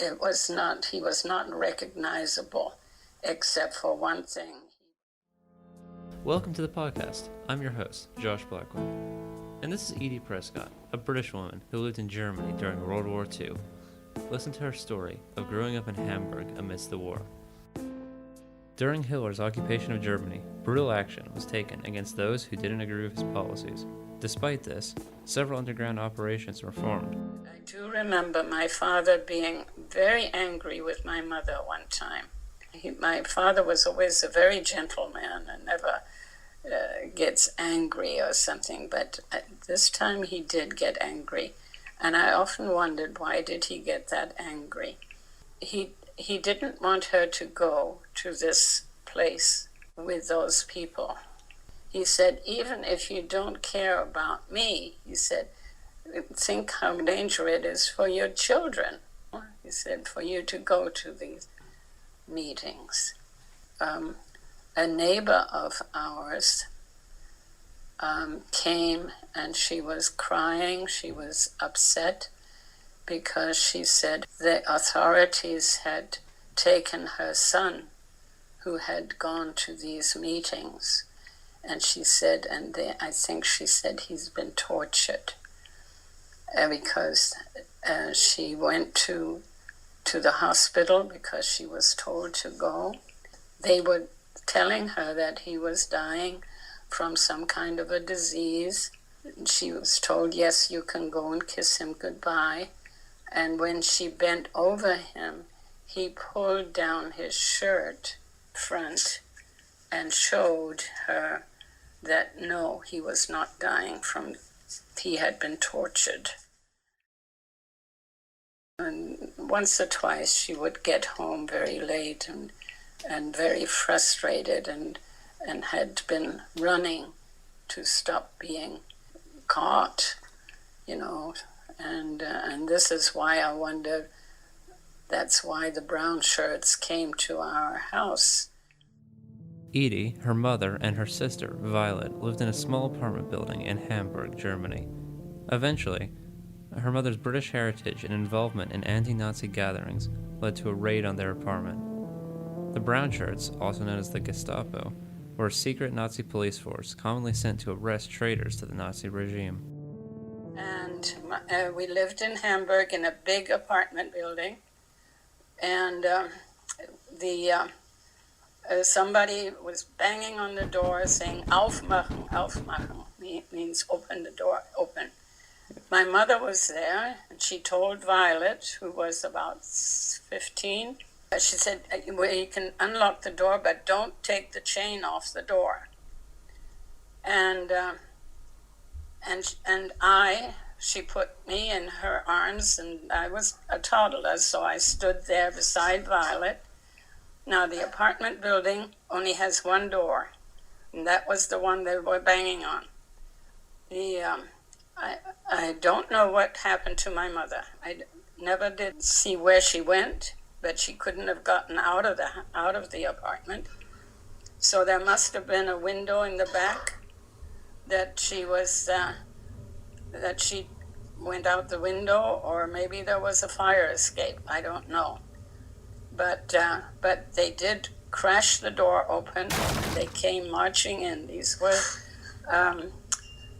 He was not recognizable, except for one thing. Welcome to the podcast. I'm your host, Josh Blackwood. And this is Edie Prescott, a British woman who lived in Germany during World War II. Listen to her story of growing up in Hamburg amidst the war. During Hitler's occupation of Germany, brutal action was taken against those who didn't agree with his policies. Despite this, several underground operations were formed. I do remember my father being very angry with my mother one time. My father was always a very gentle man and never gets angry or something, but this time he did get angry, and I often wondered, why did he get that angry? He didn't want her to go to this place with those people. He said, even if you don't care about me, he said, think how dangerous it is for your children. He said, for you to go to these meetings. A neighbor of ours came, and she was crying. She was upset because she said the authorities had taken her son, who had gone to these meetings. And she said, I think she said he's been tortured because she went to the hospital because she was told to go. They were telling her that he was dying from some kind of a disease. She was told, yes, you can go and kiss him goodbye. And when she bent over him, he pulled down his shirt front and showed her that no, he was not dying he had been tortured. And once or twice she would get home very late and very frustrated and had been running to stop being caught, and this is why I wonder, that's why the brown shirts came to our house. Edie, her mother, and her sister, Violet, lived in a small apartment building in Hamburg, Germany. Eventually, her mother's British heritage and involvement in anti-Nazi gatherings led to a raid on their apartment. The Brown Shirts, also known as the Gestapo, were a secret Nazi police force commonly sent to arrest traitors to the Nazi regime. And we lived in Hamburg in a big apartment building, and somebody was banging on the door saying, "Aufmachen, aufmachen," means open the door, open. My mother was there, and she told Violet, who was about 15, she said, well, you can unlock the door, but don't take the chain off the door. And she put me in her arms, and I was a toddler, so I stood there beside Violet. Now, the apartment building only has one door, and that was the one they were banging on. I don't know what happened to my mother. I never did see where she went, but she couldn't have gotten out of the apartment. So there must have been a window in the back that she went out the window, or maybe there was a fire escape. I don't know. But they did crash the door open. They came marching in. These were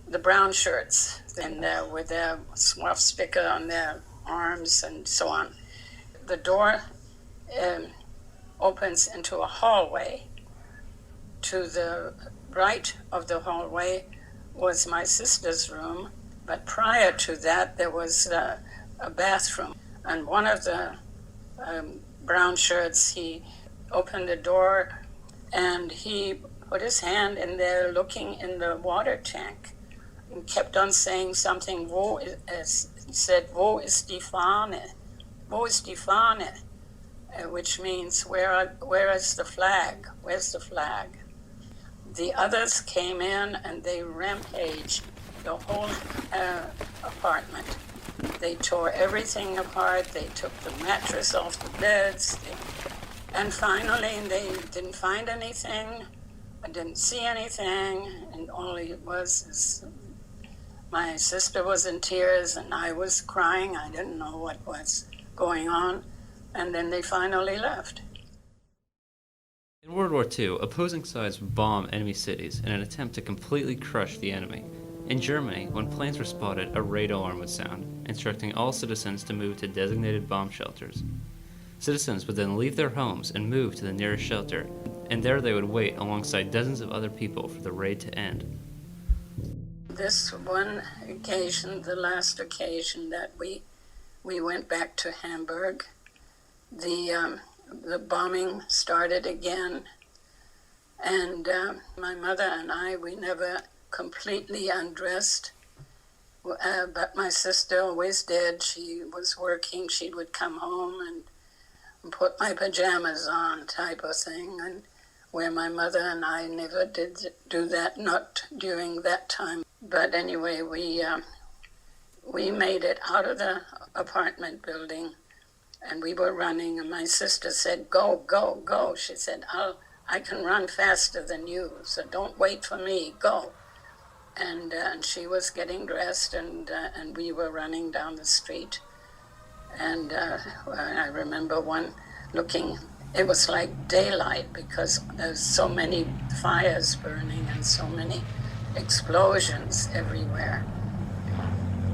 the Brown Shirts, and with their swastika on their arms and so on. The door opens into a hallway. To the right of the hallway was my sister's room, but prior to that there was a bathroom. And one of the Brown Shirts, he opened the door and he put his hand in there looking in the water tank and kept on saying something, he said, "Wo ist die Fahne? Wo ist die Fahne?" Which means, where is the flag? Where's the flag? The others came in and they rampaged the whole apartment. They tore everything apart. They took the mattress off the beds. And finally, they didn't find anything. I didn't see anything. And all it was is my sister was in tears and I was crying. I didn't know what was going on. and then they finally left. In World War II, opposing sides would bomb enemy cities in an attempt to completely crush the enemy. In Germany, when planes were spotted, a raid alarm would sound, instructing all citizens to move to designated bomb shelters. Citizens would then leave their homes and move to the nearest shelter, and there they would wait alongside dozens of other people for the raid to end. This one occasion, the last occasion that we went back to Hamburg, the bombing started again, and my mother and I, we never completely undressed, but my sister always did. She was working, she would come home and put my pajamas on type of thing, and where my mother and I never did do that, not during that time. But anyway, we made it out of the apartment building, and we were running, and my sister said, "Go, go, go." She said, I can run faster than you, so don't wait for me, go. And she was getting dressed, and we were running down the street. And I remember one looking, it was like daylight because there's so many fires burning and so many explosions everywhere.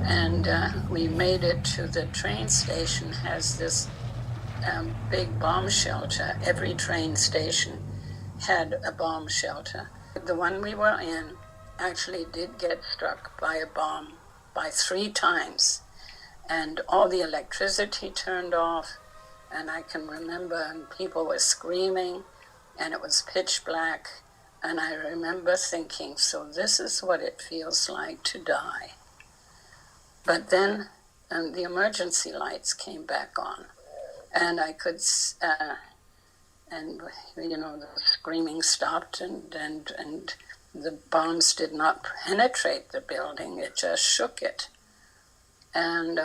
And we made it to the train station, has this big bomb shelter. Every train station had a bomb shelter. The one we were in actually did get struck by a bomb by 3 times. And all the electricity turned off, and I can remember and people were screaming, and it was pitch black, and I remember thinking, so this is what it feels like to die. But then the emergency lights came back on, and I could, and the screaming stopped, and the bombs did not penetrate the building, it just shook it. And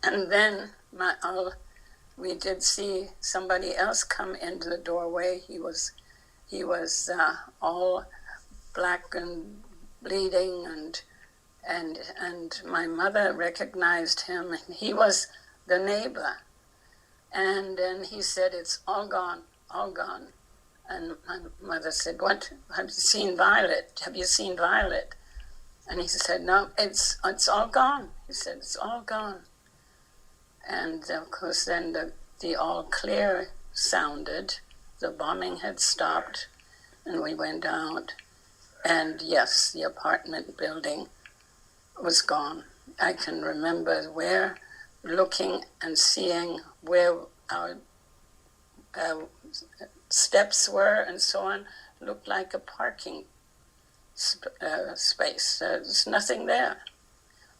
then we did see somebody else come into the doorway. He was all black and bleeding, and my mother recognized him. He was the neighbor, and then he said, "It's all gone, all gone." And my mother said, "What? Have you seen Violet? Have you seen Violet?" And he said, "No, it's all gone." He said, "It's all gone." And of course then the all clear sounded, the bombing had stopped, and we went out. And yes, the apartment building was gone. I can remember looking and seeing where our steps were and so on, looked like a parking space. There's nothing there.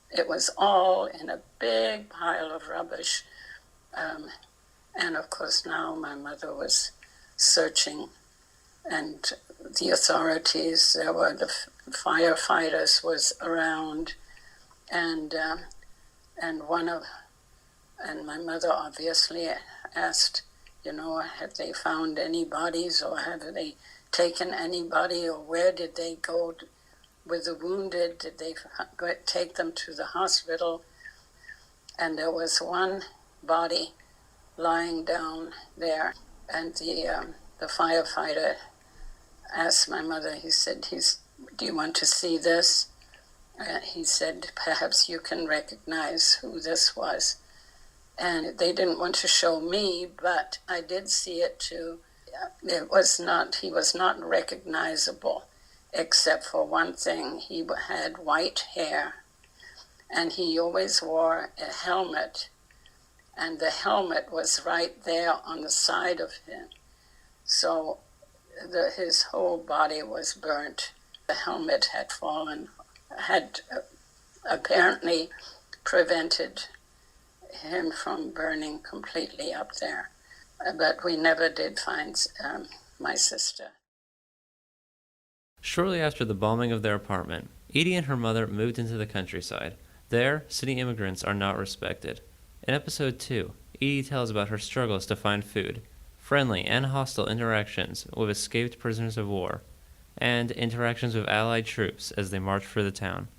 It was all in a big pile of rubbish. And of course now my mother was searching, and the authorities, there were the firefighters was around, and my mother obviously asked, have they found any bodies, or have they taken anybody, or where did they go with the wounded? Did they take them to the hospital? And there was one body lying down there, and the firefighter asked my mother, he said, "Do you want to see this?" He said, "Perhaps you can recognize who this was." And they didn't want to show me, but I did see it too. He was not recognizable, except for one thing. He had white hair, and he always wore a helmet, and the helmet was right there on the side of him. So his whole body was burnt. The helmet had fallen, had apparently prevented him from burning completely up there. But we never did find my sister. Shortly after the bombing of their apartment, Edie and her mother moved into the countryside. There, city immigrants are not respected. In episode 2, Edie tells about her struggles to find food, friendly and hostile interactions with escaped prisoners of war, and interactions with Allied troops as they marched for the town.